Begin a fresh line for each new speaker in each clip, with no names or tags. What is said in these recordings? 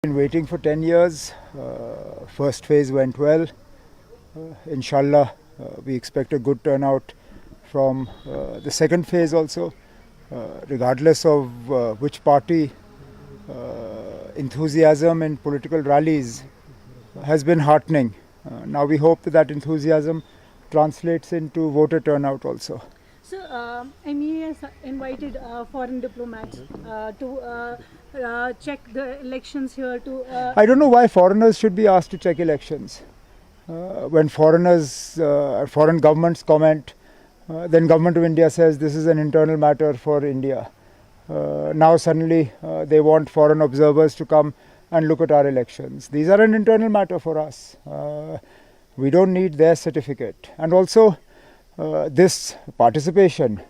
Been waiting for 10 years. First phase went well. Inshallah, we expect a good turnout from the second phase also. Regardless of which party, enthusiasm in political rallies has been heartening. Now we hope that enthusiasm translates into voter turnout also.
So, MEA has invited foreign diplomats to check the elections here.
I don't know why foreigners should be asked to check elections. When foreigners, foreign governments comment, then Government of India says this is an internal matter for India. Now suddenly they want foreign observers to come and look at our elections. These are an internal matter for us. We don't need their certificate. And also, this participation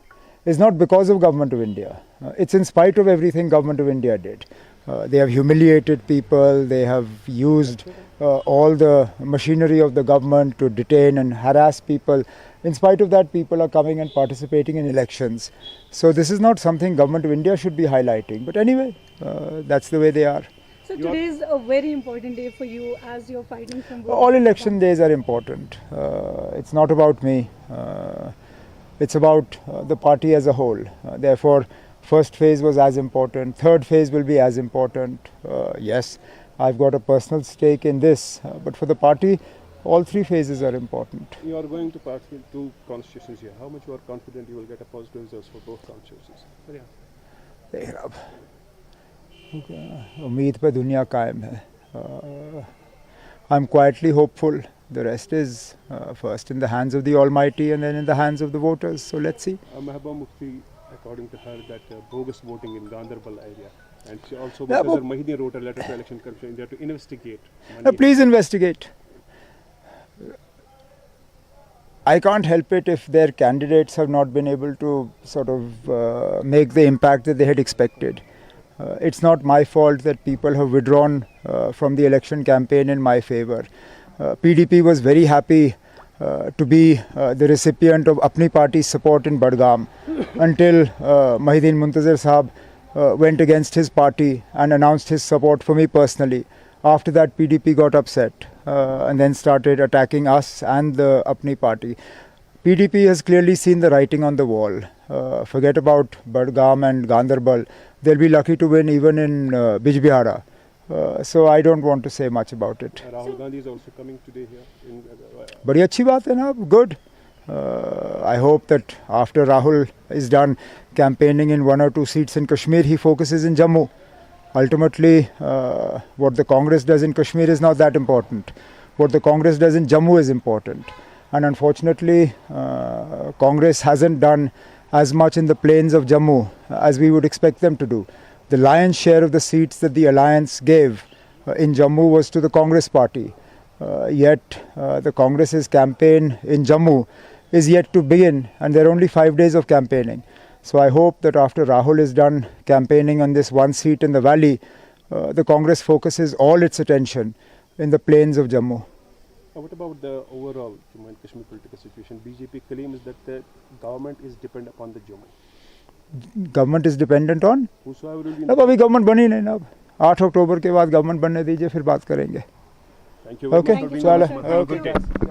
is not because of Government of India. It's in spite of everything Government of India did. They have humiliated people, they have used all the machinery of the government to detain and harass people. In spite of that, people are coming and participating in elections. So this is not something Government of India should be highlighting. But anyway, that's the way they are.
So today is a very important day for you as you're fighting from both.
All election days are important. It's not about me. It's about the party as a whole. Therefore, first phase was as important. Third phase will be as important. Yes, I've got a personal stake in this. But for the party, all three phases are important.
You are going to participate in two constituencies here. How much you are confident you will get a positive results for both constituencies?
उम्मीद पे दुनिया कायम है. I'm quietly hopeful. The rest is first in the hands of the Almighty and then in the hands of the voters. So let's see.
Mahbub Mufti, according to her, that bogus voting in Ganderbal area. And she also, because Mahidi wrote a letter to Election Commission, they have to investigate.
Please investigate. I can't help it if their candidates have not been able to sort of make the impact that they had expected. It's not my fault that people have withdrawn from the election campaign in my favor. PDP was very happy to be the recipient of Apni Party's support in Badgam until Mahideen Muntazir Sahab went against his party and announced his support for me personally. After that, PDP got upset and then started attacking us and the Apni Party. PDP has clearly seen the writing on the wall. Forget about Badgam and Ganderbal. They'll be lucky to win even in Bijbihara. So I don't want to say much about it.
Rahul Gandhi is also coming today here.
Badi achhi baat hai na, good. I hope that after Rahul is done campaigning in one or two seats in Kashmir, he focuses in Jammu. Ultimately, what the Congress does in Kashmir is not that important. What the Congress does in Jammu is important. And unfortunately, Congress hasn't done as much in the plains of Jammu as we would expect them to do. The lion's share of the seats that the alliance gave in Jammu was to the Congress party. Yet the Congress's campaign in Jammu is yet to begin, and there are only 5 days of campaigning. So I hope that after Rahul is done campaigning on this one seat in the valley, the Congress focuses all its attention in the plains of Jammu.
What about the overall Jammu and Kashmir political situation? BJP claims that the government is dependent upon the Jammu.
Government is dependent on?
Whosoever will be.
अब अभी government बनी नहीं ना. अब 8 अक्टूबर के बाद government बनने दीजिए, फिर बात करेंगे.
Thank you very
Okay,
much for being
चलो.
on.
Okay.